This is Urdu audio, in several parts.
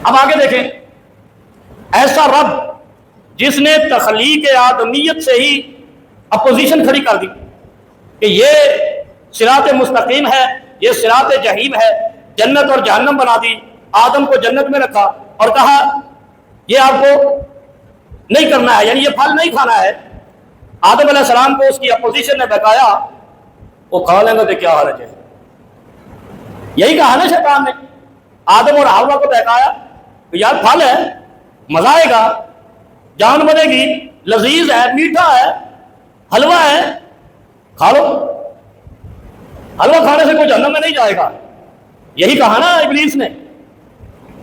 اب آگے دیکھیں، ایسا رب جس نے تخلیق آدمیت سے ہی اپوزیشن کھڑی کر دی کہ یہ صراط مستقیم ہے، یہ صراط جہیم ہے، جنت اور جہنم بنا دی، آدم کو جنت میں رکھا اور کہا یہ آپ کو نہیں کرنا ہے، یعنی یہ پھل نہیں کھانا ہے۔ آدم علیہ السلام کو اس کی اپوزیشن نے بہکایا، وہ کھا لیں گے تو کیا حرج ہے؟ یہی کہا نا شیطان نے، آدم اور حوا کو بہکایا کہ یار پھل ہے، مزہ آئے گا، جان بنے گی، لذیذ ہے، میٹھا ہے، حلوہ ہے، کھا لو۔ حلوہ کھانے سے کوئی جہنم میں نہیں جائے گا، یہی کہا نا ابلیس نے۔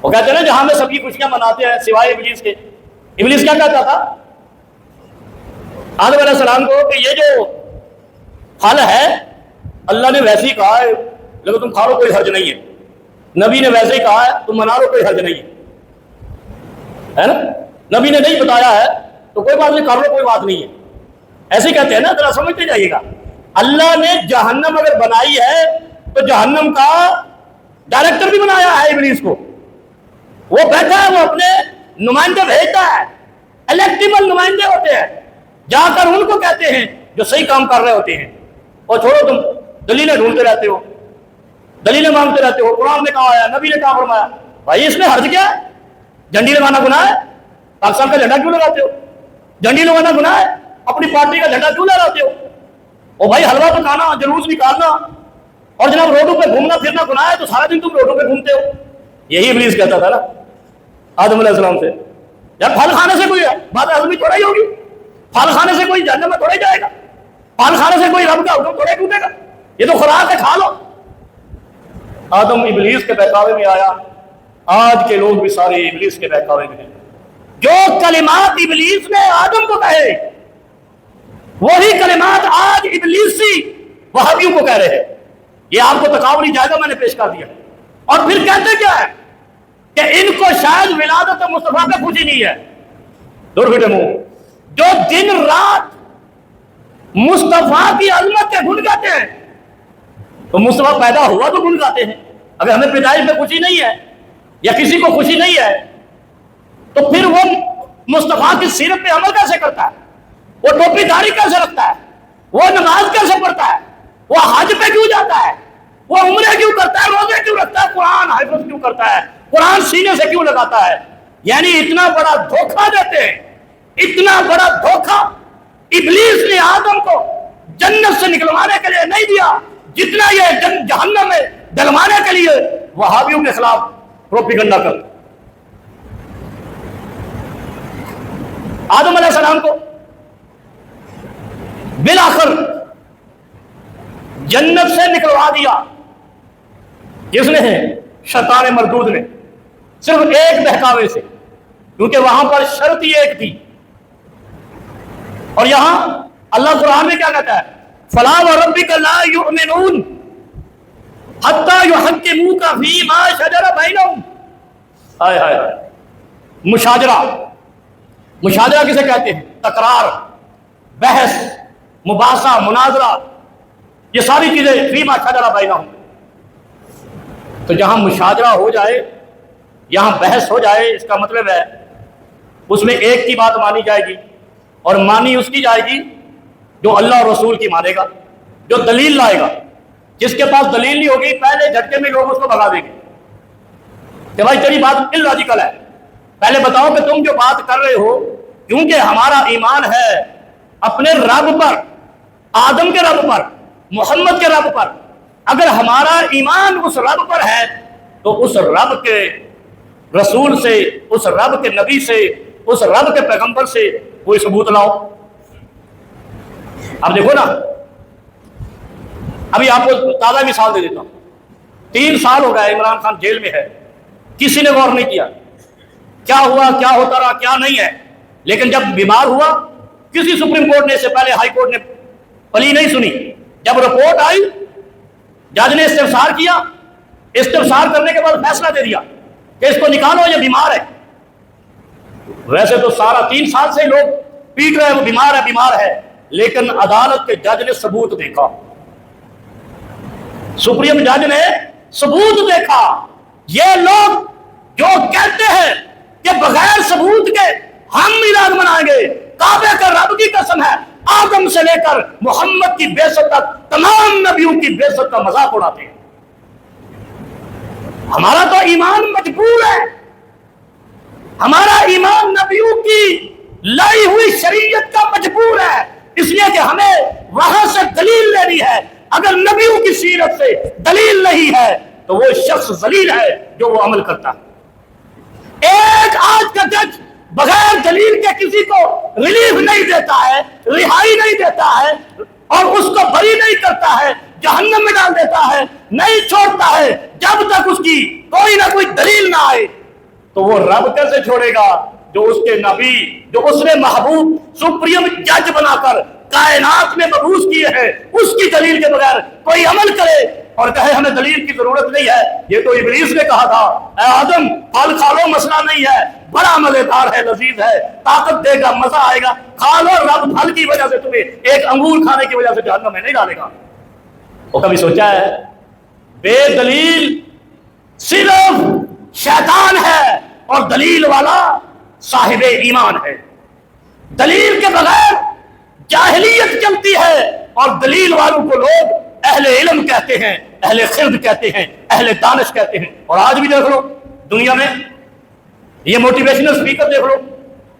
وہ کہتے ہیں نا جہاں میں سب کی خوشیاں مناتے ہیں سوائے ابلیس کے۔ ابلیس کیا کہتا تھا آدم علیہ السلام کو کہ یہ جو پھل ہے اللہ نے ویسے ہی کہا ہے لیکن تم کھا لو کوئی حرج نہیں ہے، نبی نے ویسے ہی کہا ہے تم منا لو کوئی حرج نہیں ہے نا، نبی نے نہیں بتایا ہے تو کوئی بات نہیں، کر لو کوئی بات نہیں ہے، ایسے ہی کہتے ہیں نا، ذرا سمجھتے جائیے گا۔ اللہ نے جہنم اگر بنائی ہے تو جہنم کا ڈائریکٹر بھی بنایا ہے ابلیس کو، وہ بیٹھا ہے، وہ اپنے نمائندے بھیجتا ہے، الیکٹیبل نمائندے ہوتے ہیں، جا کر ان کو کہتے ہیں جو صحیح کام کر رہے ہوتے ہیں۔ اور چھوڑو تم دلیلیں ڈھونڈتے رہتے ہو، دلیلیں مانگتے رہتے ہو، قرآن نے کہا ہے، نبی نے کہا فرمایا، بھائی اس میں حرج کیا ہے؟ جھنڈی لگانا گناہ ہے؟ پاکستان کا جھنڈا کیوں لگاتے ہو؟ جھنڈی لگانا گناہ ہے؟ اپنی پارٹی کا جھنڈا کیوں لگاتے ہو؟ اور بھائی حلوہ پکانا، جلوس نکالنا اور جناب روڈوں پہ گھومنا پھرنا گناہ ہے تو سارا دن تم روڈوں پہ گھومتے ہو۔ یہی ابلیس کہتا تھا نا آدم علیہ السلام سے، یار پھل کھانے سے کوئی بات ہضمی تھوڑا ہی ہوگی، پھل کھانے سے کوئی جہنم میں تھوڑا ہی جائے گا، پھل کھانے سے کوئی رب کا حکم تھوڑا ٹوٹے گا، یہ تو خوراک ہے، کھا لو۔ آدم ابلیس کے بہکاوے میں آیا، آج کے لوگ بھی سارے ابلیس کے بہکاوے میں ہیں۔ جو کلمات ابلیس نے آدم کو کہے وہی کلمات آج ابلیسی وہابیوں کو کہہ رہے ہیں۔ یہ آپ کو تقابلی جائزہ میں نے پیش کر دیا، اور پھر کہتے کیا ہے کہ ان کو شاید ولادت مصطفیٰ پہ خوشی نہیں ہے۔ دور بیٹے منہ، جو دن رات مصطفیٰ کی عظمت کے گن گاتے ہیں، تو مصطفیٰ پیدا ہوا تو گن گاتے ہیں۔ اگر ہمیں پیدائش میں خوشی نہیں ہے یا کسی کو خوشی نہیں ہے تو پھر وہ مصطفیٰ کی سیرت پہ عمل کیسے کرتا ہے؟ وہ ٹوپی داڑھی کیسے رکھتا ہے؟ وہ نماز کیسے پڑھتا ہے؟ وہ حج پہ کیوں جاتا ہے؟ وہ عمرے کیوں کرتا ہے؟ روزے کیوں رکھتا ہے؟ قرآن حفظ کیوں کرتا ہے؟ قرآن سینے سے کیوں لگاتا ہے؟ یعنی اتنا بڑا دھوکہ دیتے ہیں، اتنا بڑا دھوکہ ابلیس نے آدم کو جنت سے نکلوانے کے لیے نہیں دیا جتنا یہ جہنم میں ڈلوانے کے لیے وہابیوں کے خلاف پروپیگنڈا کرتا۔ آدم علیہ السلام کو بالآخر جنت سے نکلوا دیا، جس نے ہے شیطان مردود نے، صرف ایک بہکاوے سے، کیونکہ وہاں پر شرط ہی ایک تھی۔ اور یہاں اللہ قرآن میں کیا کہتا ہے؟ فَلَا وَرَبِّكَ لَا يُؤْمِنُونَ حَتَّى يُحَكِّمُوكَ فِيمَا شَجَرَ بَيْنَهُمْ۔ ہائے ہائے ہائے، مشاجرہ کسے کہتے ہیں؟ تکرار، بحث، مباحثہ، مناظرہ، یہ ساری چیزیں فیما شجر بینہم۔ تو جہاں مشاجرہ ہو جائے، یہاں بحث ہو جائے، اس کا مطلب ہے اس میں ایک کی بات مانی جائے گی، اور مانی اس کی جائے گی جو اللہ اور رسول کی مانے گا، جو دلیل لائے گا۔ جس کے پاس دلیل نہیں ہوگی پہلے جھٹکے میں لوگ اس کو بھگا دیں گے کہ بھائی تیری بات اللاجیکل ہے، پہلے بتاؤ کہ تم جو بات کر رہے ہو، کیونکہ ہمارا ایمان ہے اپنے رب پر، آدم کے رب پر، محمد کے رب پر۔ اگر ہمارا ایمان اس رب پر ہے تو اس رب کے رسول سے، اس رب کے نبی سے، اس رب کے پیغمبر سے کوئی ثبوت لاؤ۔ اب دیکھو نا، ابھی آپ کو تازہ مثال دے دیتا ہوں۔ 3 سال ہو گئے عمران خان جیل میں ہے، کسی نے غور نہیں کیا کیا ہوا، کیا ہوتا رہا، کیا نہیں ہے۔ لیکن جب بیمار ہوا، کسی سپریم کورٹ نے، اس سے پہلے ہائی کورٹ نے پلی نہیں سنی۔ جب رپورٹ آئی، جج نے استفسار کیا، استفسار کرنے کے بعد فیصلہ دے دیا کہ اس کو نکالو، یہ بیمار ہے۔ ویسے تو سارا 3 سال سے لوگ پیٹ رہے ہیں وہ بیمار ہے، لیکن عدالت کے جج نے ثبوت دیکھا، سپریم جج نے ثبوت دیکھا۔ یہ لوگ جو کہتے ہیں قسم ہے آدم سے لے کر محمد کی بعثت تک تمام نبیوں کی بعثت کا مذاق اڑاتے ہیں۔ ہمارا تو ایمان مجبور ہے، ہمارا ایمان نبیوں کی لائی ہوئی شریعت کا مجبور ہے، اس لیے کہ ہمیں وہاں سے دلیل لینی ہے۔ اگر نبیوں کی سیرت سے دلیل نہیں ہے تو وہ شخص ذلیل ہے جو وہ عمل کرتا ہے۔ ایک آج کا جج بغیر دلیل کے کسی کو ریلیف نہیں دیتا ہے، رہائی نہیں دیتا ہے اور اس کو بری نہیں کرتا ہے، جہنم میں ڈال دیتا ہے، نہیں چھوڑتا ہے جب تک اس کی کوئی نہ کوئی دلیل نہ آئے، تو وہ رب کیسے چھوڑے گا جو اس کے نبی، جو اس نے محبوب سپریم جج بنا کر کائنات میں مبعوث کیے ہیں، اس کی دلیل کے بغیر کوئی عمل کرے اور کہے ہمیں دلیل کی ضرورت نہیں ہے۔ یہ تو ابلیس نے کہا تھا اے آدم پھل کھا لو، مسئلہ نہیں ہے، بڑا مزیدار ہے، لذیذ ہے، طاقت دے گا، مزہ آئے گا، کھا لو، رب پھل کی وجہ سے تمہیں ایک انگور کھانے کی وجہ سے جہنم میں نہیں ڈالے گا۔ وہ کبھی سوچا ہے بے دلیل صرف شیطان ہے اور دلیل والا صاحب ایمان ہے۔ دلیل کے بغیر جاہلیت چلتی ہے اور دلیل والوں کو لوگ اہل علم کہتے ہیں، اہل خرد کہتے ہیں، اہل دانش کہتے ہیں۔ اور آج بھی دیکھ لو دنیا میں یہ موٹیویشنل سپیکر دیکھ لو،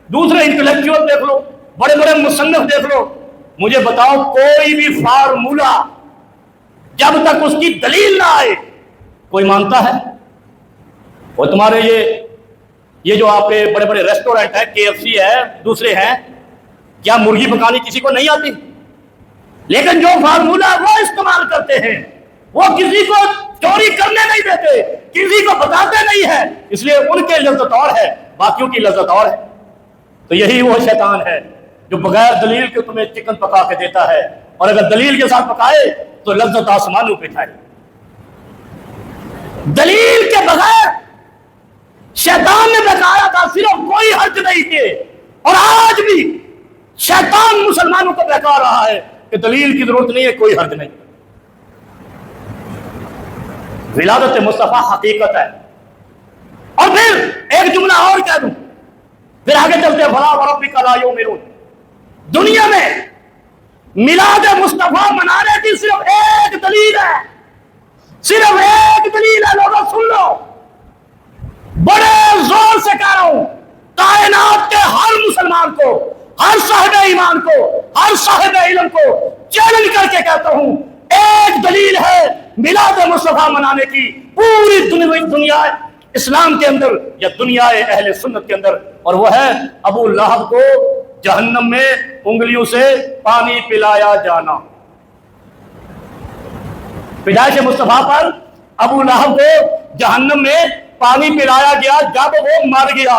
دوسرے انٹلیکچوئل دیکھ لو، بڑے بڑے مصنف دیکھ لو، مجھے بتاؤ کوئی بھی فارمولہ جب تک اس کی دلیل نہ آئے کوئی مانتا ہے؟ وہ تمہارے یہ جو آپ کے بڑے بڑے ریسٹورنٹ ہیں، KFC ہے، دوسرے ہیں، کیا مرغی پکانی کسی کو نہیں آتی؟ لیکن جو فارمولہ وہ استعمال کرتے ہیں وہ کسی کو چوری کرنے نہیں دیتے، کسی کو بتاتے نہیں ہیں، اس لیے ان کے لذت اور ہے، باقیوں کی لذت اور ہے۔ تو یہی وہ شیطان ہے جو بغیر دلیل کے تمہیں چکن پکا کے دیتا ہے، اور اگر دلیل کے ساتھ پکائے تو لذت آسمانوں پہ جائے۔ دلیل کے بغیر شیطان نے بتایا تھا صرف کوئی حرج نہیں تھے، اور آج بھی شیطان مسلمانوں کو بہکا رہا ہے کہ دلیل کی ضرورت نہیں ہے، کوئی حرج نہیں۔ ولادت مصطفیٰ حقیقت ہے۔ اور پھر ایک جملہ اور کہہ دوں، پھر آگے چلتے فلا وربک لا یؤمنون۔ دنیا میں میلاد مصطفیٰ منانے کی صرف ایک دلیل ہے، صرف ایک دلیل ہے، لوگوں سن لو، بڑے زور سے کہہ رہا ہوں، کائنات کے ہر مسلمان کو، ہر صاحب ایمان کو، ہر صاحب علم کو چیلنج کر کے کہتا ہوں، ایک دلیل ہے میلاد مصطفیٰ منانے کی پوری دنیا اسلام کے اندر یا دنیا اہل سنت کے اندر، اور وہ ہے ابو لہب کو جہنم میں انگلیوں سے پانی پلایا جانا۔ پیدائش مصطفیٰ پر ابو لہب کو جہنم میں پانی پلایا گیا جب وہ مر گیا،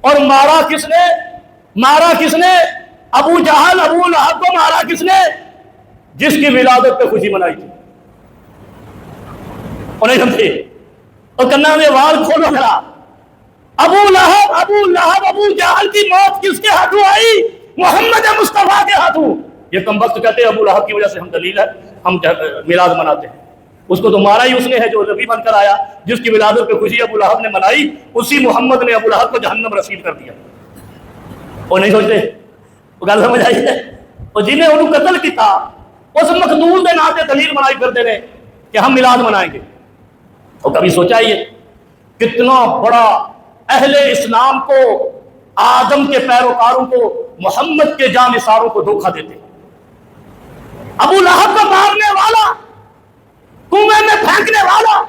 اور مارا کس نے؟ مارا کس نے؟ ابو جہل ابو لہب کو مارا کس نے؟ جس کی ولادت پہ خوشی منائی تھی۔ اور نہیں سمجھے؟ اور کنا میں وال کھولو ذرا، ابو لہب ابو جہل کی موت کس کے ہاتھوں آئی؟ محمد مصطفیٰ کے ہاتھوں۔ یہ کم وقت کہتے ہیں ابو لہب کی وجہ سے ہم دلیل ہے، ہم میلاد مناتے ہیں۔ اس کو تو مارا ہی اس نے ہے جو نبی بن کر آیا، جس کی ولادت پہ خوشی ابو لہب نے منائی، اسی محمد نے ابو لہب کو جہنم رسید کر دیا۔ وہ نہیں سوچتے؟ وہ گل سمجھ آئی ہے؟ اور جنہیں انہوں قتل کیتا اس مقتول دے ناتے دلیل منائی پھرتے ہیں کہ ہم میلاد منائیں گے۔ اور کبھی سوچا یہ کتنا بڑا اہل اسلام کو، آدم کے پیروکاروں کو، محمد کے جانثاروں کو دھوکہ دیتے۔ ابو لہب کو مارنے والا، کنویں میں پھینکنے والا،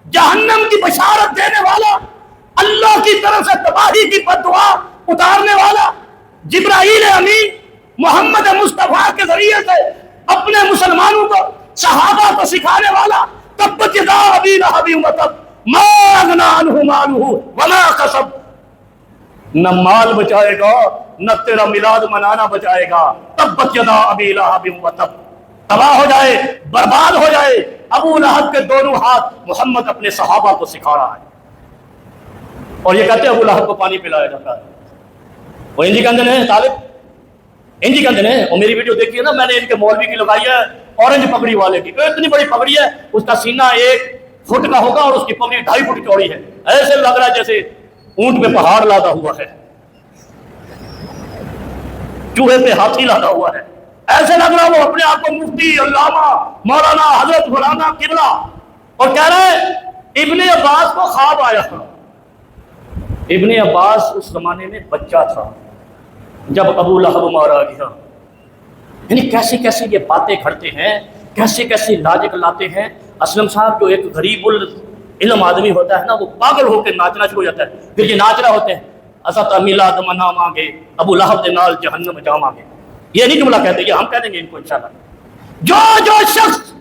جہنم کی بشارت دینے والا، اللہ کی طرف سے تباہی کی بددعا اتارنے والا، جبرائیل امین محمد مصطفیٰ کے ذریعے سے اپنے مسلمانوں کو، صحابہ کو سکھانے والا، تبت یدا ابی لہب وتب ما اغنی عنہ مالہ وما کسب، نہ مال بچائے گا نہ تیرا میلاد منانا بچائے گا۔ تبت یدا ابی لہب وتب، تباہ ہو جائے، برباد ہو جائے۔ ابو لہب کے دونوں ہاتھ محمد اپنے صحابہ کو سکھا رہا ہے، اور یہ کہتے ہیں ابو لہب کو پانی پلایا جاتا ہے۔ وہ انجی کندن ہے طالب، انجی کندن ہے، اور میری ویڈیو دیکھیے نا، میں نے ان کے مولوی کی لگائی ہے اورنج پگڑی والے کی، اتنی بڑی پگڑی ہے، اس کا سینہ 1 فٹ کا ہوگا اور اس کی پگڑی 2.5 فٹ چوڑی ہے، ایسے لگ رہا ہے جیسے اونٹ پہ پہاڑ لادا ہوا ہے۔ چوہے پہ ہاتھی لادا ہوا ہے، ایسے لگ رہا وہ اپنے آپ کو مفتی، علامہ، مولانا، حضرت مولانا قبلہ، اور کہہ رہے ہیں ابن عباس کو خواب آیا تھا۔ ابن عباس اس زمانے میں بچہ تھا جب ابو لہب مارا گیا۔ یعنی کیسی کیسی یہ باتیں کھڑتے ہیں، کیسے کیسے لاجک لاتے ہیں۔ اسلم صاحب جو ایک غریب العلم آدمی ہوتا ہے نا، وہ پاگل ہو کے ناچنا شروع ہو جاتا ہے، پھر یہ ناچ رہے ہوتے ہیں اسد میلاد منا مانگے ابو لہب دے نال جہنم جا مانگے۔ یہ نہیں جملہ کہتے، یہ ہم کہہ دیں گے ان کو انشاءاللہ۔ جو شخص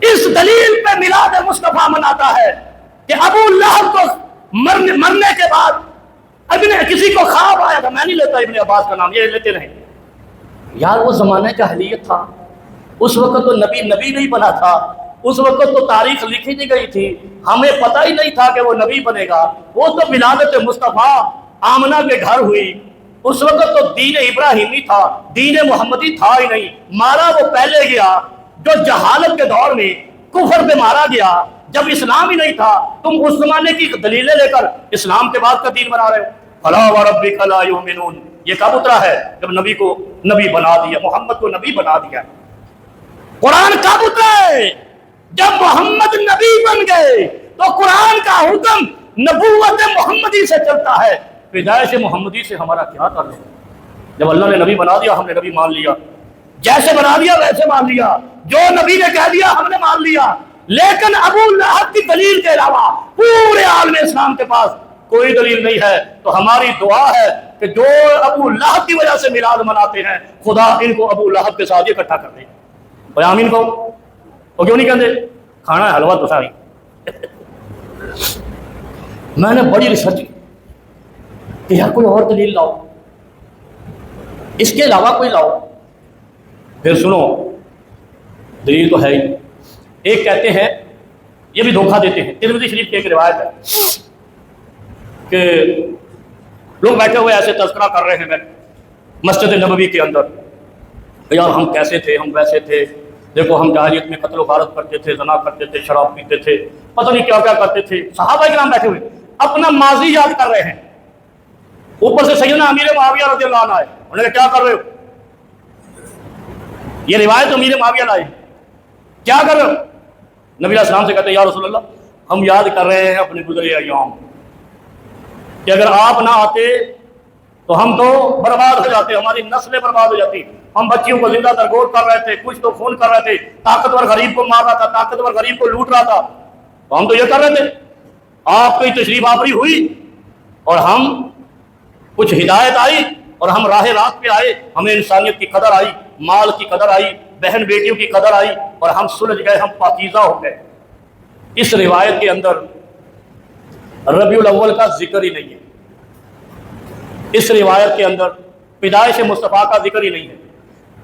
اس دلیل پہ میلاد مصطفیٰ مناتا ہے کہ ابو لہب کو مرنے کے بعد کسی کو خواب آیا تھا، میں نہیں لیتا ابن عباس کا نام، یہ لیتے نہیں یار، وہ زمانہ جاہلیت تھا، اس وقت تو نبی نہیں بنا تھا، اس وقت تو تاریخ لکھی نہیں گئی تھی، ہمیں پتہ ہی نہیں تھا کہ وہ نبی بنے گا۔ وہ تو ولادت مصطفیٰ آمنہ کے گھر ہوئی، اس وقت تو دین ابراہیمی تھا، دین محمدی تھا ہی نہیں، مارا وہ پہلے گیا جو جہالت کے دور میں کفر پہ مارا گیا، جب اسلام ہی نہیں تھا۔ تم اس زمانے کی دلیلیں لے کر اسلام کے بعد کا دین بنا رہے ہو۔ فَلَا وَرَبِّكَ لَا يُؤْمِنُونَ، یہ کب اترا ہے؟ جب نبی کو نبی بنا دیا، محمد کو نبی بنا دیا۔ قرآن کب اترا ہے؟ جب محمد نبی بن گئے تو قرآن کا حکم نبوت محمدی سے چلتا ہے، پیدائش محمدی سے ہمارا کیا تعلق ہے؟ جب اللہ نے نبی بنا دیا ہم نے نبی مان لیا، جیسے بنا دیا ویسے مان لیا، جو نبی نے کہہ دیا ہم نے مان لیا۔ لیکن ابو لہب کی دلیل کے علاوہ پورے عالم اسلام کے پاس کوئی دلیل نہیں ہے، تو ہماری دعا ہے کہ جو ابو لہب کی وجہ سے میلاد مناتے ہیں، خدا ان کو ابو لہب کے ساتھ اکٹھا کر دے۔ آمین کو وہ کیوں نہیں کہتے؟ کھانا ہے حلوہ تو ساری۔ میں نے بڑی ریسرچ کی کہ یار کوئی اور دلیل لاؤ، اس کے علاوہ کوئی لاؤ۔ پھر سنو، دلیل تو ہے ہی۔ ایک کہتے ہیں، یہ بھی دھوکہ دیتے ہیں، ترمذی شریف کی ایک روایت ہے کہ لوگ بیٹھے ہوئے ایسے تذکرہ کر رہے ہیں مسجد نبوی کے اندر، یار ہم کیسے تھے، ہم ویسے تھے، دیکھو ہم جاہلیت میں قتل و غارت کرتے تھے، زنا کرتے تھے، شراب پیتے تھے، پتہ نہیں کیا کیا کرتے تھے۔ صحابہ کرام بیٹھے ہوئے اپنا ماضی یاد کر رہے ہیں، اوپر سے سیدنا امیر معاویہ رضی اللہ عنہ آئے، انہوں نے کیا کر رہے ہو؟ یہ روایت امیر معاویہ لائے، کیا کر رہے ہو؟ نبی علیہ السلام سے کہتے ہیں یا رسول اللہ ہم یاد کر رہے ہیں اپنے گزرے ایام کہ اگر آپ نہ آتے تو ہم تو برباد ہو جاتے، ہماری نسلیں برباد ہو جاتی۔ ہم بچیوں کو زندہ درگور کر رہے تھے، کچھ تو خون کر رہے تھے، طاقتور غریب کو مار رہا تھا، طاقتور غریب کو لوٹ رہا تھا، تو ہم تو یہ کر رہے تھے۔ آپ کی تشریف آوری ہوئی اور ہم کچھ ہدایت آئی اور ہم راہ راست پہ آئے، ہمیں انسانیت کی قدر آئی، مال کی قدر آئی، بہن بیٹیوں کی قدر آئی، اور ہم سلجھ گئے، ہم پاکیزہ ہو گئے۔ اس روایت کے اندر ربیع الاول کا ذکر ہی نہیں ہے، اس روایت کے اندر پیدائش مصطفیٰ کا ذکر ہی نہیں ہے۔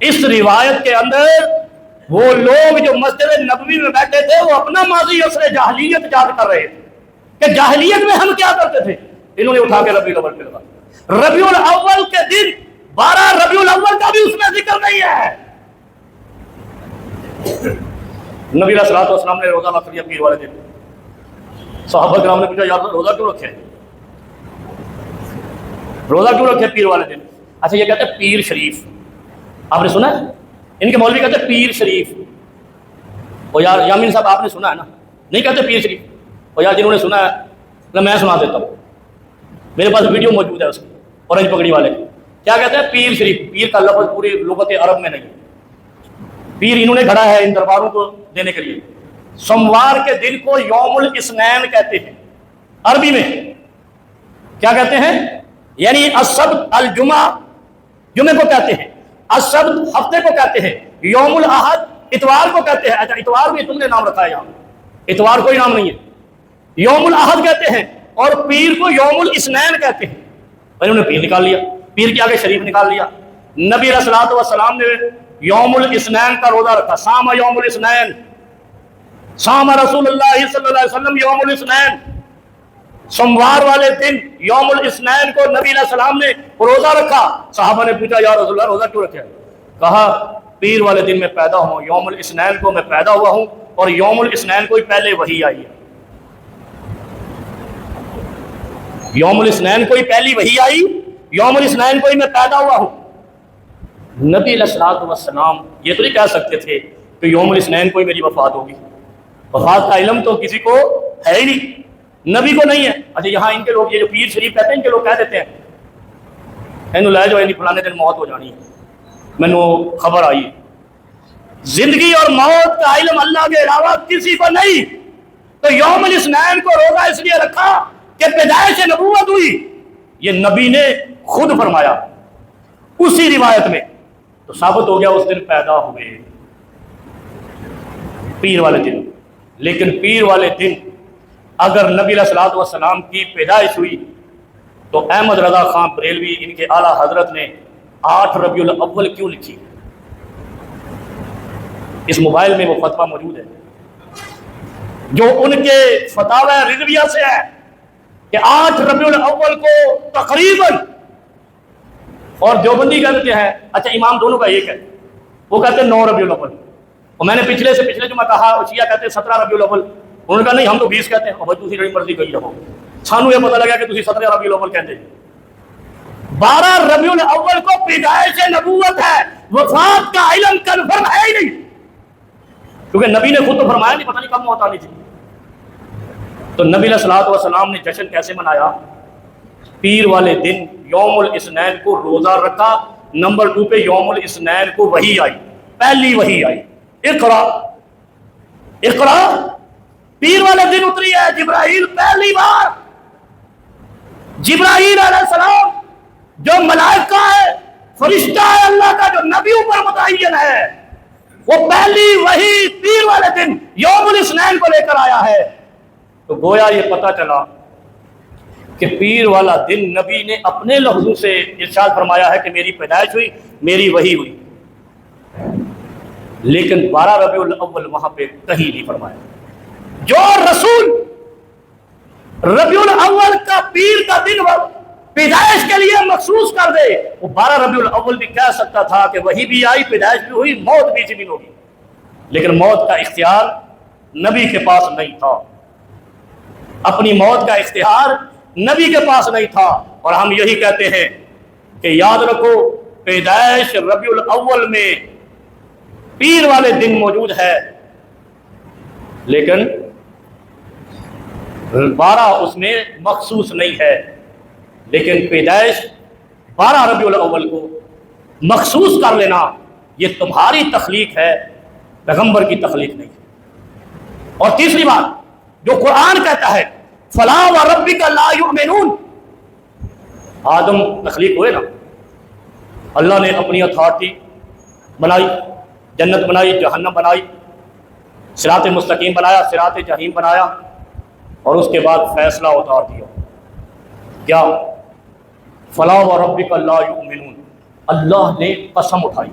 اس روایت کے اندر وہ لوگ جو مسجد نبوی میں بیٹھے تھے وہ اپنا ماضی عصر جاہلیت یاد کر رہے تھے کہ جاہلیت میں ہم کیا کرتے تھے۔ انہوں نے اٹھا کے ربیع الاول پہ لگا، ربیع الاول کے دن 12 ربیع الاول کا بھی اس میں ذکر نہیں ہے۔ نبی علیہ الصلوۃ والسلام نے روزہ رکھ لیا پیر والے دن، صحابہ کرام نے پوچھا یار روزہ کیوں رکھے، روزہ کیوں رکھے پیر والے دن؟ اچھا یہ کہتے ہیں پیر شریف، آپ نے سنا ہے؟ ان کے مولوی کہتے ہیں پیر شریف۔ اور یار یامین صاحب آپ نے سنا ہے نا؟ نہیں کہتے پیر شریف۔ اور یار جنہوں نے سنا ہے میں سنا دیتا ہوں، میرے پاس ویڈیو موجود ہے اس کی، اورنج پگڑی والے کی۔ کیا کہتے ہیں؟ پیر شریف۔ پیر کا لفظ پوری لغت عرب میں نہیں، پیر انہوں نے گھڑا ہے ان درباروں کو دینے کے لیے۔ سوموار کے دن کو یوم الاثنین کہتے ہیں عربی میں، کیا کہتے ہیں؟ یعنی السبت الجمعہ، جمعے کو کہتے ہیں، السبت ہفتے کو کہتے ہیں، یوم الاحد اتوار کو کہتے ہیں۔ اچھا اتوار بھی تم نے نام رکھا ہے، یہاں اتوار کوئی نام نہیں ہے، یوم الاحد کہتے ہیں، اور پیر کو یوم الاثنین کہتے ہیں۔ اور انہوں نے پیر نکال لیا، پیر کے آگے شریف نکال لیا۔ نبی علیہ الصلوۃ والسلام نے یوم الاثنین کا روزہ رکھا، صام یوم الاثنین، صام رسول اللہ صلی اللہ علیہ وسلم یوم الاثنین۔ سوموار والے دن یوم الاثنین کو نبی علیہ السلام نے روزہ رکھا۔ صحابہ نے پوچھا یا رسول اللہ روزہ کیوں رکھا؟ کہا پیر والے دن میں پیدا ہوں، یوم الاثنین کو میں پیدا ہوا ہوں، اور یوم الاثنین کو ہی پہلے وحی آئی ہے، یوم الاثنین کو ہی پہلی وحی آئی، یوم الاثنین کو ہی میں پیدا ہوا ہوں۔ نبی علیہ الصلوۃ والسلام یہ تو نہیں کہہ سکتے تھے کہ یوم الاثنین کو ہی میری وفات ہوگی، وفات کا علم تو کسی کو ہے ہی نہیں، نبی کو نہیں ہے۔ اچھا یہاں ان کے لوگ یہ جو پیر شریف کہتے ہیں، ان کے لوگ کہہ دیتے ہیں اینو لے جاؤ فلانے دن موت ہو جانی ہے، مینو خبر آئی۔ زندگی اور موت کا علم اللہ کے علاوہ کسی کو نہیں، تو یوم الاثنین کو روزہ اس لیے رکھا کہ پیدائش نبوت ہوئی، یہ نبی نے خود فرمایا اسی روایت میں، تو ثابت ہو گیا اس دن پیدا ہوئے پیر والے دن۔ لیکن پیر والے دن اگر نبی علیہ الصلوۃ والسلام کی پیدائش ہوئی تو احمد رضا خان بریلوی ان کے اعلیٰ حضرت نے 8 ربیع الاول کیوں لکھی؟ اس موبائل میں وہ فتویٰ موجود ہے جو ان کے فتاوی رضویہ سے ہے کہ 8 ربیع الاول کو تقریباً، اور دیوبندی کہتے ہیں اچھا امام دونوں کا ایک ہے، وہ کہتے ہیں 9 ربیع الاول، اور میں نے پچھلے جو میں کہا شیعہ کہتے ہیں 17 ربیع الاول، انہوں نے کہا نہیں ہم تو 20 کہتے ہیں، اور بھائی تسی مرضی کہی رہو، سانو یہ پتہ لگا کہ تسی 17 ربیع الاول کہتے ہیں۔ 12 ربیع الاول کو پیدائش نبوت ہے، وفات کا علم کنفرم ہے ہی نہیں، کیونکہ نبی نے خود تو فرمایا نہیں، پتہ نہیں کب موت آنی تھی۔ تو نبی علیہ الصلوۃ والسلام نے جشن کیسے منایا؟ پیر والے دن یوم الاثنین کو روزہ رکھا، نمبر 2 پہ یوم الاثنین کو وحی آئی، پہلی وحی آئی، اقرا اقرا پیر والے دن اتری ہے جبرائیل پہلی بار۔ جبرائیل علیہ السلام جو ملائکہ ہے، فرشتہ ہے اللہ کا، جو نبیوں پر متعین ہے، وہ پہلی وحی پیر والے دن یوم الاثنین کو لے کر آیا ہے۔ تو گویا یہ پتہ چلا کہ پیر والا دن نبی نے اپنے لفظوں سے ارشاد فرمایا ہے کہ میری پیدائش ہوئی، میری وحی ہوئی، لیکن 12 ربیع الاول وہاں پہ کہیں نہیں فرمایا۔ جو رسول ربیع الاول کا پیر کا دن پیدائش کے لیے مخصوص کر دے، وہ 12 ربیع الاول بھی کہہ سکتا تھا کہ وہی بھی آئی، پیدائش بھی ہوئی، موت بھی اسی دن ہوگی، لیکن موت کا اختیار نبی کے پاس نہیں تھا، اپنی موت کا اختیار نبی کے پاس نہیں تھا۔ اور ہم یہی کہتے ہیں کہ یاد رکھو پیدائش ربیع الاول میں پیر والے دن موجود ہے، لیکن 12 اس میں مخصوص نہیں ہے، لیکن پیدائش 12 ربیع الاول کو مخصوص کر لینا یہ تمہاری تخلیق ہے، پیغمبر کی تخلیق نہیں۔ اور تیسری بات جو قرآن کہتا ہے فَلَا وَرَبِّكَ لَا يُؤْمِنُونَ، آدم تخلیق ہوئے نا، اللہ نے اپنی اتھارٹی بنائی، جنت بنائی، جہنم بنائی، صراط مستقیم بنایا، صراط جحیم بنایا، اور اس کے بعد فیصلہ اتار دیا کیا؟ فَلَا وَرَبِّكَ لَا يُؤْمِنُونَ، اللہ نے قسم اٹھائی،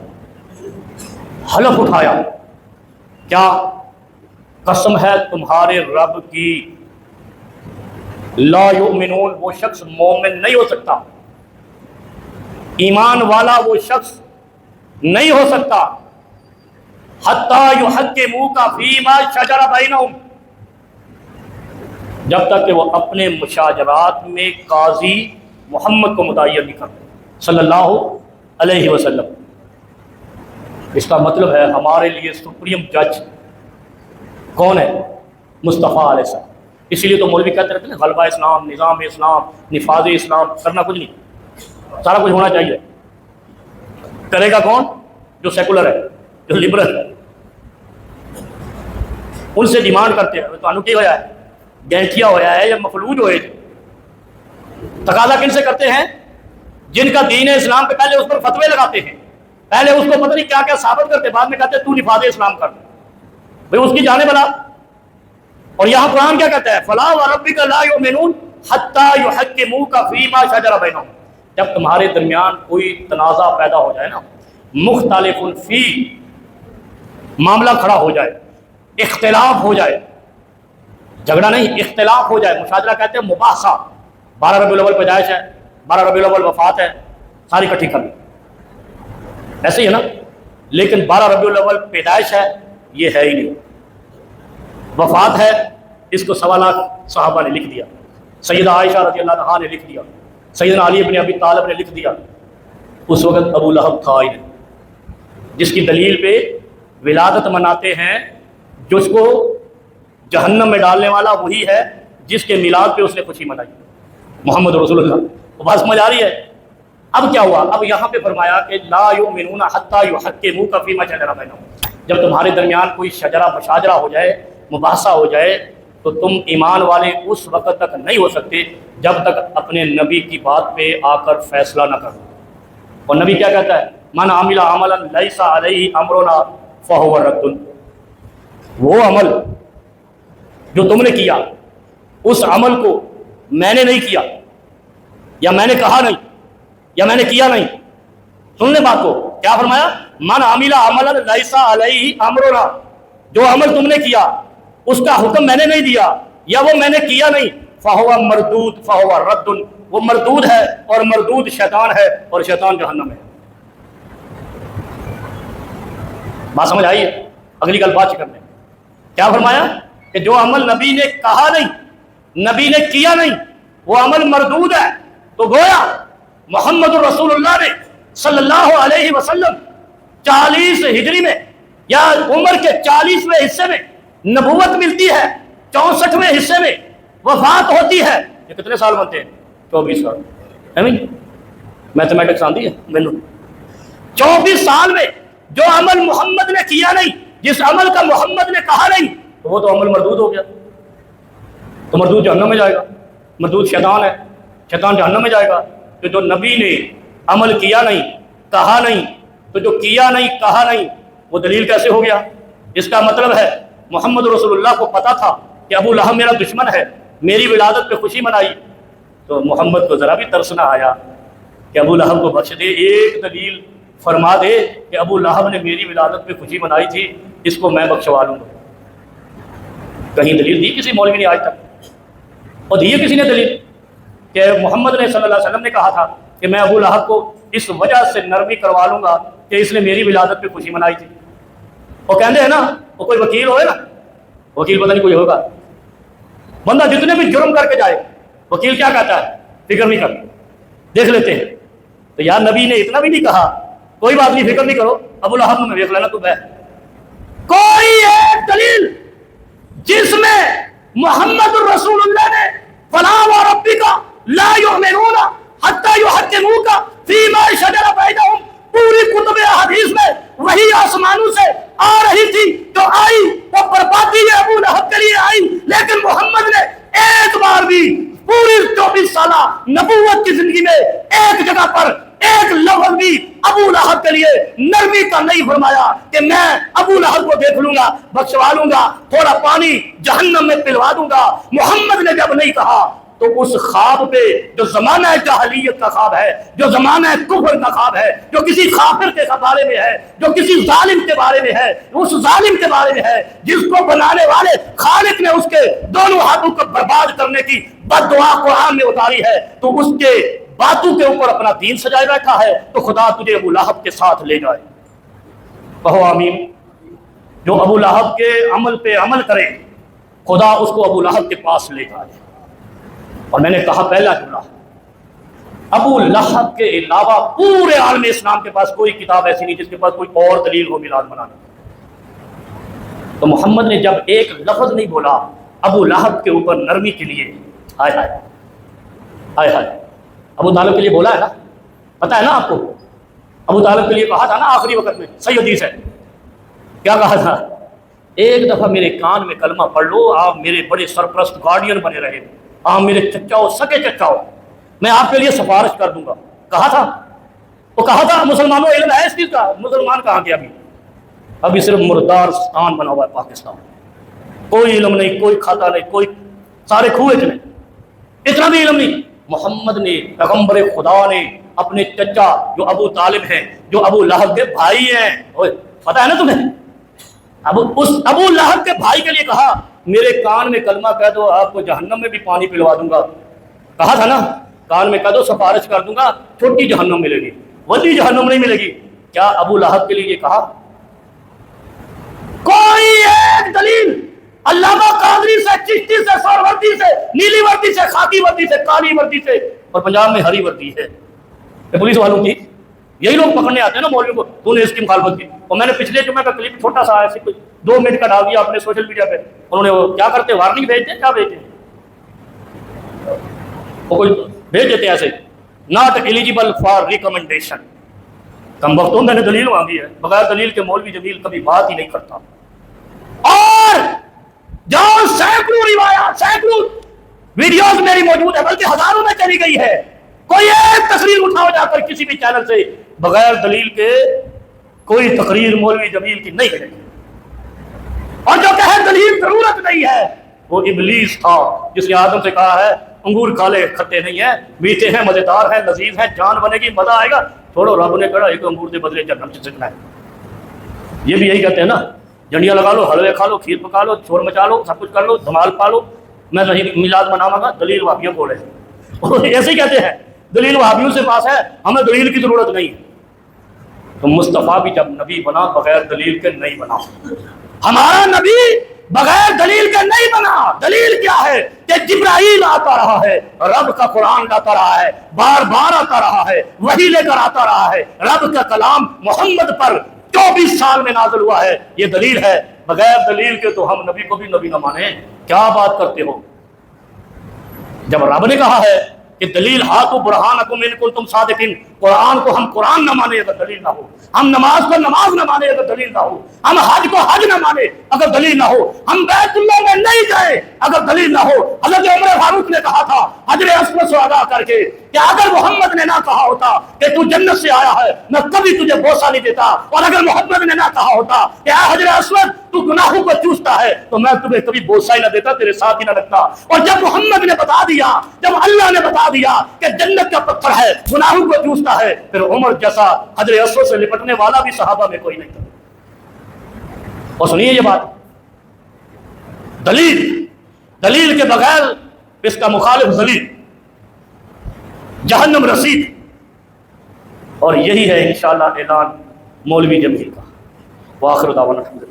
حلف اٹھایا، کیا قسم ہے تمہارے رب کی، لا یؤمنون، وہ شخص مومن نہیں ہو سکتا، ایمان والا وہ شخص نہیں ہو سکتا، حتی یحکموک فیما شجر بینہم، جب تک کہ وہ اپنے مشاجرات میں قاضی محمد کو متعین نہیں کرتے صلی اللہ علیہ وسلم۔ اس کا مطلب ہے ہمارے لیے سپریم جج کون ہے؟ مصطفیٰ علیہ السلام۔ اسی لیے تو مولوی کہتے رہتے ہیں غلبہ اسلام، نظام اسلام، نفاذ اسلام، کرنا کچھ نہیں، سارا کچھ ہونا چاہیے، کرے گا کون؟ جو سیکولر ہے، جو لبرل ہے، ان سے ڈیمانڈ کرتے ہیں تو کی ہوا ہے، گینٹھیا ہوا ہے یا مفلوج ہوئے، تقاضا کن سے کرتے ہیں؟ جن کا دین اسلام پہ پہلے اس پر فتوے لگاتے ہیں، پہلے اس کو پتہ نہیں کیا کیا ثابت کرتے، بعد میں کہتے ہیں تو نفاذ اسلام کر، بھئی اس کی جانے بلا۔ اور یہاں قرآن کیا کہتا ہے؟ فَلَا وَرَبِّكَ لَا يُؤْمِنُونَ حَتَّى يُحَكِّمُوكَ فِيمَا شَجَرَ بَيْنَهُمْ، جب تمہارے درمیان کوئی تنازع پیدا ہو جائے نا، مختلف فی، معاملہ کھڑا ہو جائے، اختلاف ہو جائے، جھگڑا نہیں، اختلاف ہو جائے، مشاجرہ کہتے ہیں مباحثہ، 12 ربیع الاول پیدائش ہے، 12 ربیع الاول وفات ہے، ساری کٹھی کر لی، ایسے ہی ہے نا، لیکن 12 ربیع الاول پیدائش ہے یہ ہے ہی نہیں، وفات ہے اس کو 1.25 لاکھ صحابہ نے لکھ دیا، سیدہ عائشہ رضی اللہ عنہا نے لکھ دیا، سیدنا علی بن ابی طالب نے لکھ دیا، اس وقت ابو لہب تھا ہی نہیں، جس کی دلیل پہ ولادت مناتے ہیں، جس کو جہنم میں ڈالنے والا وہی ہے جس کے میلاد پہ اس نے خوشی منائی، محمد رسول اللہ۔ وہ بات سمجھ آ رہی ہے؟ اب کیا ہوا؟ اب یہاں پہ فرمایا کہ لا یؤمنون حتی یحکموک فیما شجر بینہم، جب تمہارے درمیان کوئی شجرہ مشاجرہ ہو جائے، مباحثہ ہو جائے، تو تم ایمان والے اس وقت تک نہیں ہو سکتے جب تک اپنے نبی کی بات پہ آ کر فیصلہ نہ کرو۔ اور نبی کیا کہتا ہے؟ من عمل عملا لیس علیہ امرنا فہو رد، وہ عمل جو تم نے کیا اس عمل کو میں نے نہیں کیا، یا میں نے کہا نہیں، یا میں نے کیا نہیں۔ سن لیں بات کو، کیا فرمایا؟ من عمل عملا لیس علیہ امرنا، جو عمل تم نے کیا اس کا حکم میں نے نہیں دیا یا وہ میں نے کیا نہیں، فہو مردود فہو رد، وہ مردود ہے اور مردود شیطان ہے اور شیطان جہنم ہے۔ بات سمجھ آئی ہے؟ اگلی گل بات کرنے، کیا فرمایا کہ جو عمل نبی نے کہا نہیں، نبی نے کیا نہیں، وہ عمل مردود ہے۔ تو گویا محمد رسول اللہ نے صلی اللہ علیہ وسلم 40 ہجری میں یا عمر کے 40ویں حصے میں نبوت ملتی ہے، 64ویں حصے میں وفات ہوتی ہے۔ یہ کتنے سال بنتے ہیں؟ 24 سال ہے نہیں؟ میتھمیٹکس آتی ہے مینو؟ 24 سال میں جو عمل محمد نے کیا نہیں، جس عمل کا محمد نے کہا نہیں، تو وہ تو عمل مردود ہو گیا، تو مردود جہنم میں جائے گا۔ مردود شیطان ہے، شیطان جہنم میں جائے گا۔ تو جو نبی نے عمل کیا نہیں، کہا نہیں، تو جو کیا نہیں کہا نہیں وہ دلیل کیسے ہو گیا؟ اس کا مطلب ہے محمد رسول اللہ کو پتا تھا کہ ابو لہب میرا دشمن ہے، میری ولادت پہ خوشی منائی، تو محمد کو ذرا بھی ترس نہ آیا کہ ابو لہب کو بخش دے، ایک دلیل فرما دے کہ ابو لہب نے میری ولادت پہ خوشی منائی تھی، اس کو میں بخشوا لوں گا۔ کہیں دلیل دی کسی مولوی نے آج تک؟ اور دی کسی نے دلیل کہ محمد نے صلی اللہ علیہ وسلم نے کہا تھا کہ میں ابو لہب کو اس وجہ سے نرمی کروا لوں گا کہ اس نے میری ولادت پہ خوشی منائی تھی؟ وہ کہتے ہیں نا، وہ کوئی وکیل ہوئے نا، وکیل پتہ نہیں کوئی ہوگا، بندہ جتنے بھی جرم کر کے جائے وکیل کیا کہتا ہے؟ فکر نہیں کرتا، دیکھ لیتے ہیں۔ تو یار نبی نے اتنا بھی نہیں کہا کوئی بات نہیں فکر نہیں کرو، ابو لہب میں دیکھ لینا تو بہ۔ کوئی ایک دلیل جس میں محمد الرسول اللہ نے فلا وربک لا یؤمنون حتی یحکموک فیما شجر بینہم، پوری کتب حدیث میں وہی آسمانوں سے آ رہی تھی، جو آئی وہ بربادی ابو لہب کے لیے آئی، لیکن محمد نے ایک بار بھی پوری 24 سالہ نبوت کی زندگی میں ایک جگہ پر ایک لفظ بھی ابو لہب کے لیے نرمی کا نہیں فرمایا کہ میں ابو لہب کو دیکھ لوں گا، بخشوا لوں گا، تھوڑا پانی جہنم میں پلوا دوں گا۔ محمد نے جب نہیں کہا تو اس خواب پہ جو زمانہ جاہلیت کا خواب ہے، جو زمانہ کفر کا خواب ہے، جو کسی کافر کے بارے میں ہے، جو کسی ظالم کے بارے میں ہے، اس ظالم کے بارے میں ہے جس کو بنانے والے خالق نے اس کے دونوں ہاتھوں کو برباد کرنے کی بد دعا قرآن میں اتاری ہے، تو اس کے باتوں کے اوپر اپنا دین سجائے بیٹھا ہے، تو خدا تجھے ابو لہب کے ساتھ لے جائے۔ کہو آمین۔ جو ابو لہب کے عمل پہ عمل کرے خدا اس کو ابو لہب کے پاس لے جائے۔ اور میں نے کہا پہلا جملہ، ابو لہب کے علاوہ پورے عالم اسلام کے پاس کوئی کتاب ایسی نہیں جس کے پاس کوئی اور دلیل ہو میلاد منانے۔ تو محمد نے جب ایک لفظ نہیں بولا ابو لہب کے اوپر نرمی کے لیے، ہائے ہائے ہائے ہائے، ابو طالب کے لیے بولا ہے نا، پتہ ہے نا آپ کو، ابو طالب کے لیے کہا تھا نا آخری وقت میں، صحیح حدیث ہے، کیا کہا تھا؟ ایک دفعہ میرے کان میں کلمہ پڑھ لو، آپ میرے بڑے سرپرست گارڈین بنے رہے، آپ میرے چچا ہو، سکے چچا ہو، میں آپ کے لیے سفارش کر دوں گا۔ کہا تھا، وہ کہا تھا مسلمانوں علم ہے اس چیز کا؟ مسلمان کہاں گیا ابھی صرف مردار ستان بنا ہوا ہے پاکستان، کوئی علم نہیں، کوئی کھاتا نہیں، کوئی سارے کھوئے چلے، اتنا بھی علم نہیں۔ محمد نے، پیغمبر خدا نے اپنے چچا جو ابو طالب ہیں، جو ابو لہب کے بھائی ہیں، پتہ ہے نا تمہیں، اس ابو لہب کے بھائی کے لیے کہا میرے کان میں کلمہ کہہ دو، آپ کو جہنم میں بھی پانی پلوا دوں گا۔ کہا تھا نا، کان میں کہہ دو سفارش کر دوں گا، چھوٹی جہنم ملے گی، ولی جہنم نہیں ملے گی۔ کیا ابو لہب کے لیے یہ کہا؟ کوئی ایک دلیل علامہ قادری سے، چشتی سے، سہروردی سے، نیلی وردی سے، خاکی وردی سے، کالی وردی سے، اور پنجاب میں ہری وردی ہے، پولیس والوں کی یہی لوگ پکڑنے آتے ہیں نا مولوی کو، تو نے اس کی مخالفت کی. اور میں نے پچھلے جمعے کا کلپ چھوٹا سا ایسے کوئی 2 منٹ کا ڈال دیا اپنے سوشل میڈیا پہ. انہوں نے وہ کیا کرتے، وارننگ بھیجتے ہیں، کیا بھیجتے ہیں، وہ کوئی بھیج دیتے ایسے ناٹ ایلیجیبل فار ریکمنڈیشن. کم وقتوں میں نے دلیل مانگی ہے، بغیر دلیل کے مولوی جمیل کبھی بات ہی نہیں کرتا. اور جہاں سینکڑوں روایات، سینکڑوں ویڈیوز میری موجود ہے، بلکہ ہزاروں میں چلی گئی ہے، کوئی ایک تقریر اٹھاؤ جا کر کسی بھی چینل سے، بغیر دلیل کے کوئی تقریر مولوی جمیل کی نہیں ہے. اور جو کہے دلیل ضرورت نہیں ہے وہ ابلیس تھا جس نے آدم سے کہا ہے انگور کھالے کھٹے نہیں ہیں، میٹھے ہیں، مزیدار ہیں، لذیذ ہیں، جان بنے گی، مزہ آئے گا. چھوڑو، رب نے کہا ایک انگور کے بدلے جہنم سے سکنا ہے. یہ بھی یہی کہتے ہیں نا، جنڈیاں لگا لو، حلوے کھا لو، کھیر پکا لو، شور مچا لو، سب کچھ کر لو، دھمال پا لو، میں میلاد مناواں گا. دلیل وہابیوں کو ہے، ایسے ہی کہتے ہیں دلیل وہابیوں سے پاس ہے، ہمیں دلیل کی ضرورت نہیں. تو مصطفیٰ بھی جب نبی بنا بغیر دلیل کے نہیں بنا. ہمارا نبی بغیر دلیل کے نہیں بنا. دلیل کیا ہے کہ جبرائیل آتا رہا ہے، رب کا قرآن لاتا رہا ہے، بار بار آتا رہا ہے، وحی لے کر آتا رہا ہے. رب کا کلام محمد پر 24 سال میں نازل ہوا ہے. یہ دلیل ہے. بغیر دلیل کے تو ہم نبی کو بھی نبی نہ مانیں. کیا بات کرتے ہو؟ جب رب نے کہا ہے کہ دلیل ہاتھو برہانکم ان کنتم صادقین، قرآن کو ہم قرآن نہ مانے اگر دلیل نہ ہو، ہم نماز کو نماز نہ مانے اگر دلیل نہ ہو، ہم حج کو حج نہ مانے اگر دلیل نہ ہو، ہم بیت اللہ میں نہیں جائیں اگر دلیل نہ ہو. حضرت عمر فاروق نے کہا تھا حجر اسود سے ادا کر کے کہ اگر محمد نے نہ کہا ہوتا کہ تو جنت سے آیا ہے میں کبھی تجھے بوسہ نہیں دیتا، اور اگر محمد نے نہ کہا ہوتا کہ اے حجر اسود تو گناہوں کو چوستا ہے تو میں تمہیں کبھی بوسہ ہی نہ دیتا، تیرے ساتھ ہی نہ رکھتا. اور جب محمد نے بتا دیا، جب اللہ نے بتا دیا کہ جنت کا پتھر ہے، گناہوں کو چوستا ہے، پھر عمر جیسا حجر اسود سے لپٹنے والا بھی صحابہ میں کوئی نہیں تھا. اور سنیے یہ بات، دلیل کے بغیر اس کا مخالف دلیل جہنم رسید. اور یہی ہے انشاءاللہ اعلان مولوی جمیل کا. وآخر دعوانا الحمدللہ.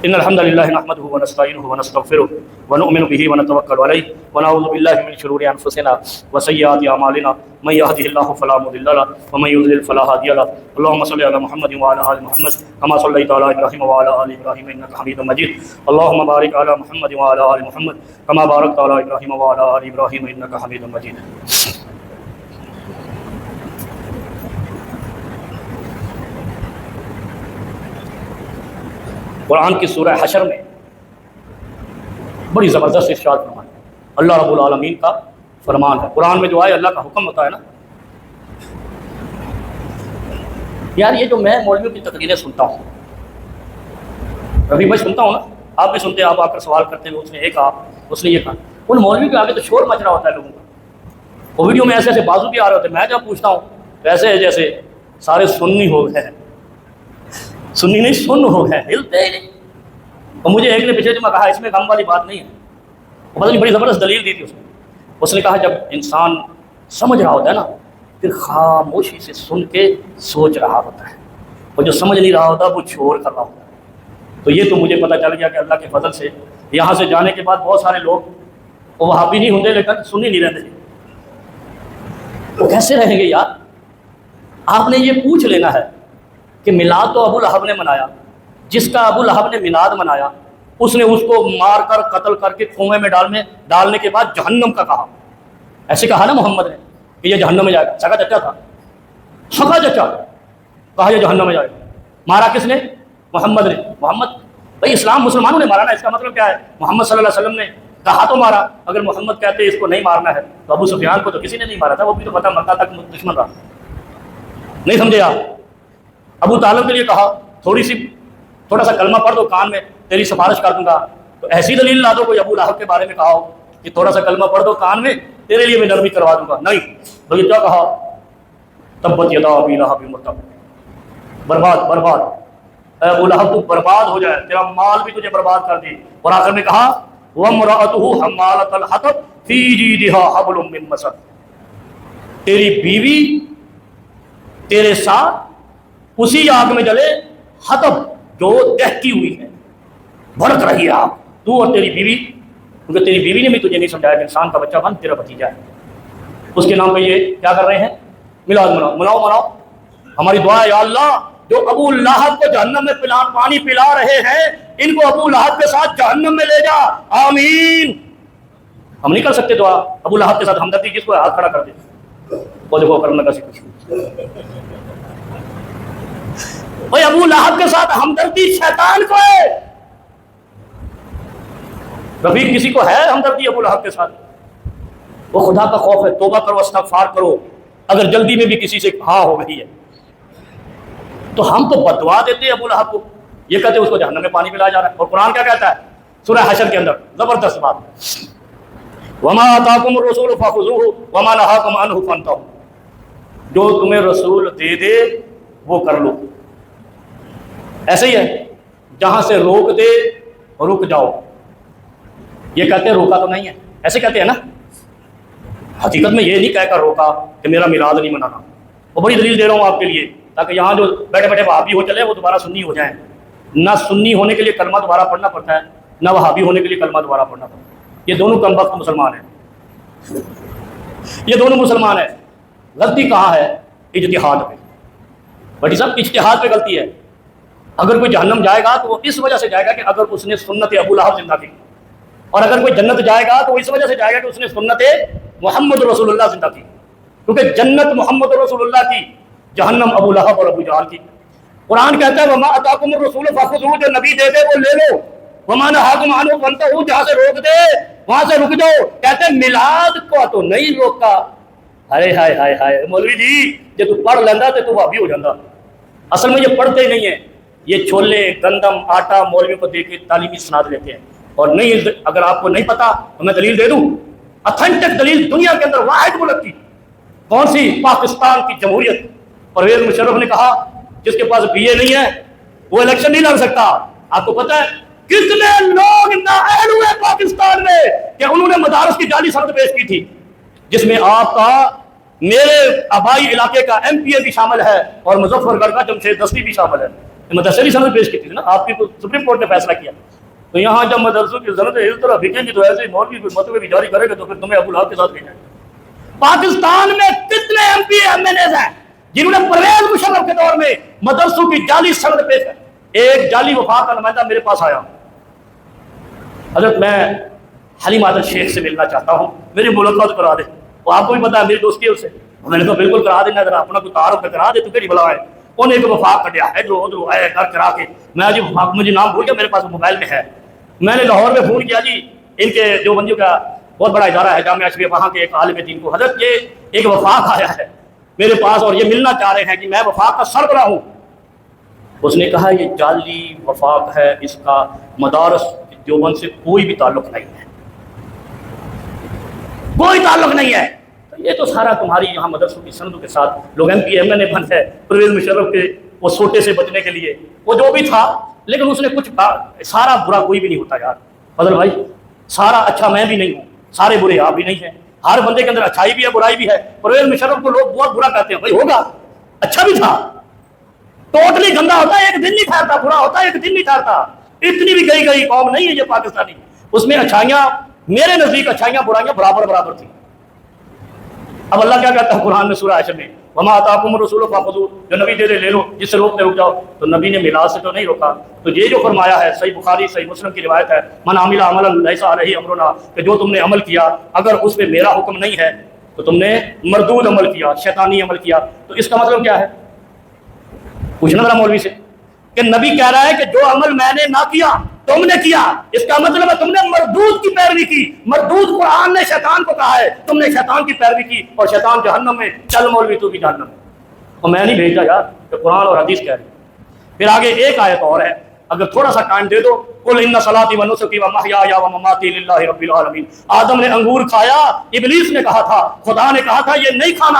ان الحمد لله نحمده ونستعينه ونستغفره ونؤمن به ونتوكل عليه ونعوذ بالله من شرور انفسنا وسيئات اعمالنا من يهده الله فلا مضل له ومن يضلل فلا هادي له. اللهم صل على محمد وعلى ال محمد كما صليت على ابراهيم وعلى ال ابراهيم انك حميد مجيد. اللهم بارك على محمد وعلى ال محمد كما باركت على ابراهيم وعلى ال ابراهيم انك حميد مجيد. قرآن کی سورہ حشر میں بڑی زبردست ارشاد فرمان ہے. اللہ رب العالمین کا فرمان ہے. قرآن میں جو آئے اللہ کا حکم ہوتا ہے نا. یار یہ جو میں مولویوں کی تقریریں سنتا ہوں، کبھی میں سنتا ہوں نا، آپ بھی سنتے ہیں، آپ آ کر سوال کرتے ہیں، اس نے یہ کہا، اس نے یہ کہا. ان مولوی کے آگے تو شور مچ رہا ہوتا ہے لوگوں کا. وہ ویڈیو میں ایسے ایسے بازو بھی آ رہے ہوتے ہیں. میں جب پوچھتا ہوں ویسے جیسے سارے سنی ہو گئے ہیں، سنی نہیں سن ہو گئے، ہلتے ہی نہیں. اور مجھے ایک نے پچھلے جمعہ کہا اس میں غم والی بات نہیں ہے. وہ پتہ نہیں بڑی زبردست دلیل دی تھی اس نے کہا جب انسان سمجھ رہا ہوتا ہے نا پھر خاموشی سے سن کے سوچ رہا ہوتا ہے، اور جو سمجھ نہیں رہا ہوتا وہ شور کر رہا ہوتا ہے. تو یہ تو مجھے پتہ چل گیا کہ اللہ کے فضل سے یہاں سے جانے کے بعد بہت سارے لوگ وہ وہاں بھی نہیں ہوتے لیکن سن ہی نہیں رہتے. وہ کیسے رہیں گے یار؟ آپ نے یہ پوچھ لینا ہے کہ میلاد تو ابو لہب نے منایا، جس کا ابو لہب نے میلاد منایا اس نے اس کو مار کر قتل کر کے کنویں میں ڈالنے کے بعد جہنم کا کہا. ایسے کہا نا محمد نے کہ یہ جہنم میں جائے گا. سگا چچا تھا، سگا چچا کہا یہ جہنم میں جائے گا. مارا کس نے؟ محمد نے. محمد بھائی اسلام مسلمانوں نے مارا نا، اس کا مطلب کیا ہے؟ محمد صلی اللہ علیہ وسلم نے کہا تو مارا. اگر محمد کہتے اس کو نہیں مارنا ہے تو ابو سفیان کو تو کسی نے نہیں مارا تھا، وہ بھی تو پتہ مکہ تک دشمن رہا. نہیں سمجھے آپ؟ ابو طالب کے لیے کہا تھوڑا سا کلمہ پڑھ دو کان میں، تیری سفارش کر دوں گا. تو ایسی دلیل لا دو کوئی ابو لہب کے بارے میں کہا ہو کہ تھوڑا سا کلمہ پڑھ دو کان میں، تیرے لیے میں نرمی کروا دوں گا. نہیں، بلکہ کیا کہا؟ تبت یدا ابی لہب وتب، برباد اے ابو لہب تو برباد ہو جائے، تیرا مال بھی تجھے برباد کر دی. اور آخر میں کہا وامرأتہ حمالۃ الحطب فی جیدہا حبل من مسد، تیری بیوی تیرے ساتھ اسی آگ میں جلے، حطب جو دہتی ہوئی ہے، بھڑک رہی ہے آگ، تو اور تیری بیوی کیونکہ تیری بیوی نے بھی تجھے نہیں سمجھایا کہ انسان کا بچہ بن تیرا بھتیجا ہے، اس کے نام پہ یہ کیا کر رہے ہیں؟ میلاد مناؤ۔ ہماری دعا ہے یا اللہ جو ابو لہب کو جہنم میں پانی پلا رہے ہیں ان کو ابو لہب کے ساتھ جہنم میں لے جا، آمین۔ ہم نہیں کر سکتے دعا ابو لہب کے ساتھ ہمدردی، جس کو ہاتھ کھڑا کر دے وہ دیکھو کرنے کا کچھ بھائی ابو لہب کے ساتھ ہمدردی شیطان کو ہے، رفیق کسی کو ہے ہمدردی ابو لہب کے ساتھ؟ وہ خدا کا خوف ہے، توبہ کرو، استغفار کرو۔ اگر جلدی میں بھی کسی سے ہاں ہو گئی ہے تو ہم تو بددعا دیتے ہیں ابو لہب کو، یہ کہتے ہیں اس کو جہنم میں پانی پلایا جا رہا ہے۔ اور قرآن کیا کہتا ہے سورہ حشر کے اندر؟ زبردست بات، وما آتاکم الرسول فخذوہ وما نہاکم عنہ فانتہوا، جو تمہیں رسول دے دے وہ کر لو۔ ایسے ہی ہے، جہاں سے روک دے رک جاؤ، یہ کہتے ہیں روکا تو نہیں ہے، ایسے کہتے ہیں نا، حقیقت میں یہ نہیں کہہ کر روکا کہ میرا میلاد نہیں منانا۔ وہ بڑی دلیل دے رہا ہوں آپ کے لیے تاکہ یہاں جو بیٹھے بیٹھے وہابی ہو چلے وہ دوبارہ سنی ہو جائیں۔ نہ سنی ہونے کے لیے کلمہ دوبارہ پڑھنا پڑتا ہے، نہ وہابی ہونے کے لیے کلمہ دوبارہ پڑھنا پڑتا ہے۔ یہ دونوں کم وقت مسلمان ہیں، یہ دونوں مسلمان ہیں۔ غلطی کہاں ہے؟ اجتہاد پہ۔ بھائی صاحب اجتہاد پہ غلطی ہے۔ اگر کوئی جہنم جائے گا تو وہ اس وجہ سے جائے گا کہ اگر اس نے سنت ابو لہب زندہ کی، اور اگر کوئی جنت جائے گا تو اس وجہ سے جائے گا کہ اس نے سنت محمد رسول اللہ زندہ کی، کیونکہ جنت محمد رسول اللہ کی، جہنم ابو لہب اور ابو جہل کی۔ قرآن کہتا ہے وما اتاکم الرسول فخذوہ، جو نبی دے دے وہ لے لو، وما نہاکم عنہ فانتہوا، جہاں سے روک دے وہاں سے رک جاؤ۔ کہتے ہیں میلاد کو تو نہیں روکا۔ ہائے ہائے ہائے ہائے مولوی جی جب تو پڑھ لینا تو وہ بھی ہو جاتا۔ اصل میں یہ پڑھتے ہی نہیں ہیں، یہ چھولے گندم آٹا مولوی کو دے کے تعلیمی اسناد لیتے ہیں۔ اور نہیں، اگر آپ کو نہیں پتا تو میں دلیل دے دوں، اتھینٹک دلیل دنیا کے اندر واحد ملک کی، کون سی؟ پاکستان کی جمہوریت۔ پرویز مشرف نے کہا جس کے پاس بی اے نہیں ہے وہ الیکشن نہیں لڑ سکتا۔ آپ کو پتا ہے کتنے لوگ نااہل ہوئے پاکستان میں کہ انہوں نے مدارس کی جعلی سند پیش کی تھی، جس میں آپ کا میرے آبائی علاقے کا ایم پی اے بھی شامل ہے اور مظفر گڑھ کا جمشید دستی بھی شامل ہے۔ مدرسے کی سند پیش کی تھی نا، آپ کی سپریم کورٹ نے فیصلہ کیا۔ تو یہاں جب مدرسوں کی سند اس طرح بکیں گی تو ایسے ہی مولوی کوئی فتوے بھی جاری کرے گا تو پھر تمہیں ابو لہب کے ساتھ لے جائیں گے۔ پاکستان میں کتنے M P M N As ہیں جنہوں نے پرویز مشرف کے دور میں مدرسوں کی جعلی سند پیش کی۔ ایک جعلی وفاق کا نمائندہ میرے پاس آیا، حضرت میں حلیم عادل شیخ سے ملنا چاہتا ہوں، میری ملاقات کرا دے۔ وہ آپ کو بھی پتا ہے میری دوستی ہے اس سے۔ میں نے کہا بالکل کرا دینا، اگر اپنا کوئی تعارف کرا دے تو کہڑی بلا ہے۔ انہیں ایک وفاق کٹیا ہے جو ادھر آئے کر کرا کے، میں جی وفاق مجھے نام بھول گیا، میرے پاس موبائل میں ہے۔ میں نے لاہور میں فون کیا، جی ان کے جو بندیوں کا بہت بڑا ادارہ ہے جامعہ اشرفیہ، وہاں کے ایک عالم دین کو، حضرت یہ ایک وفاق آیا ہے میرے پاس اور یہ ملنا چاہ رہے ہیں کہ میں وفاق کا سربراہ ہوں۔ اس نے کہا یہ جعلی وفاق ہے، اس کا مدارس دیوبند سے کوئی بھی تعلق نہیں ہے، کوئی تعلق نہیں ہے۔ یہ تو سارا تمہاری یہاں مدرسوں کی سندوں کے ساتھ لوگ ایم پی ایم این اے بن ہے پرویز مشرف کے وہ سوٹے سے بچنے کے لیے، وہ جو بھی تھا، لیکن اس نے کچھ سارا برا کوئی بھی نہیں ہوتا یار فضل بھائی، سارا اچھا میں بھی نہیں ہوں، سارے برے آپ بھی نہیں ہیں، ہر بندے کے اندر اچھائی بھی ہے برائی بھی ہے۔ پرویز مشرف کو لوگ بہت برا کہتے ہیں، بھائی ہوگا، اچھا بھی تھا، ٹوٹلی گندا ہوتا ہے ایک دن نہیں ٹھہرتا، برا ہوتا ہے ایک دن نہیں ٹھہرتا۔ اتنی بھی گئی قوم نہیں ہے یہ پاکستانی، اس میں اچھائیاں، میرے نزدیک اچھائیاں برائیاں برابر تھیں۔ اب اللہ کیا کہتا ہے قرآن میں سورہ حشر میں، وما آتاکم الرسول فخذوہ، جو نبی دے دے لے لو، جس سے روکتے رک جاؤ۔ تو نبی نے میلاد سے تو نہیں روکا، تو یہ جو فرمایا ہے صحیح بخاری صحیح مسلم کی روایت ہے، من عمل عملا لیس علیہ امرنا، کہ جو تم نے عمل کیا اگر اس پہ میرا حکم نہیں ہے تو تم نے مردود عمل کیا، شیطانی عمل کیا۔ تو اس کا مطلب کیا ہے؟ پوچھنا ذرا مولوی سے کہ نبی کہہ رہا ہے کہ جو عمل میں نے نہ کیا تم نے کیا، اس کا مطلب ہے تم نے مردود کی پیروی کی۔ مردود قرآن نے شیطان کو کہا ہے، تم نے شیطان کی پیروی کی اور شیطان جہنم میں، چل مولوی تو بھی جہنم میں۔ اور میں نہیں بھیجا یار کہ قرآن اور حدیث کہہ رہی۔ پھر آگے ایک آیت اور ہے، اگر تھوڑا سا ٹائم دے دو، قل ان صلاتی و نسکی و محیایا و مماتی للہ رب العالمین۔ آدم نے انگور کھایا، ابلیس نے کہا تھا، خدا نے کہا تھا یہ نہیں کھانا،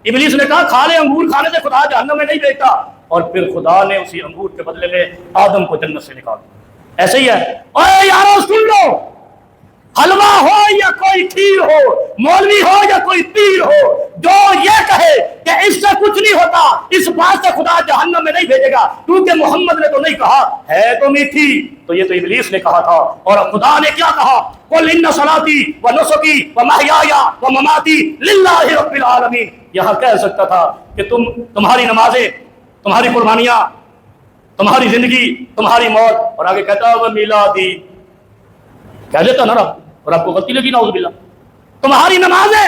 ابلیس نے کہا کھا لے، انگور کھانے سے خدا جہنم میں نہیں بھیجتا، اور پھر خدا نے اسی انگور کے بدلے میں آدم کو جنت سے نکالا۔ ایسے ہی ہے، اے یارو سن لو، حلوہ ہو یا کوئی کھیر ہو، مولوی ہو یا کوئی پیر ہو، جو یہ کہے کہ اس سے کچھ نہیں ہوتا، اس بات سے خدا جہنم میں نہیں بھیجے گا، کیونکہ محمد نے تو نہیں کہا، ہے تو میٹھی، تو یہ تو ابلیس نے کہا تھا۔ اور خدا نے کیا کہا؟ قل ان صلاتی و نسکی و محیای و مماتی للہ رب العالمین۔ یہاں کہہ سکتا تھا کہ تمہاری نمازیں، تمہاری قربانیاں، تمہاری زندگی، تمہاری موت، اور آگے کہتا ہے وہ میلادی، کہہ دیتا نا رب کو غلطی لگی نعوذ باللہ۔ تمہاری نمازیں،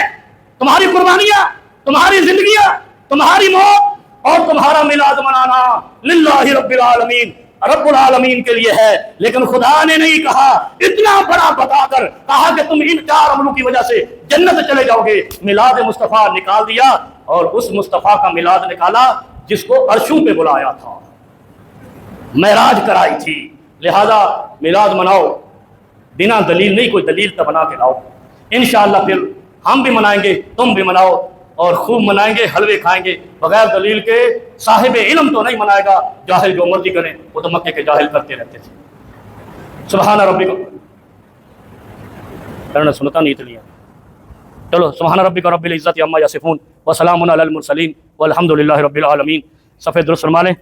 تمہاری قربانیاں، تمہاری زندگیاں، تمہاری موت اور تمہارا میلاد منانا للہ رب العالمین، رب العالمین کے لیے ہے۔ لیکن خدا نے نہیں کہا، اتنا بڑا بتا کر کہا کہ تم ان 4 عملوں کی وجہ سے جنت چلے جاؤ گے۔ میلاد مصطفیٰ نکال دیا، اور اس مصطفیٰ کا میلاد نکالا جس کو عرشوں پہ بلایا تھا، معراج کرائی تھی۔ لہذا میلاد مناؤ، بنا دلیل نہیں، کوئی دلیل تو بنا کے لاؤ۔ انشاءاللہ پھر ہم بھی منائیں گے، تم بھی مناؤ، اور خوب منائیں گے، حلوے کھائیں گے بغیر دلیل کے۔ صاحب علم تو نہیں منائے گا، جاہل جو مرضی کریں، وہ تو مکے کے جاہل کرتے رہتے تھے۔ سبحان ربک، کرنا سنتا نہیں تھا، چلو سبحان ربک رب العزت عما یصفون وسلام علی المرسلین والحمد للہ رب العالمین۔ صفحہ درست فرما لیں۔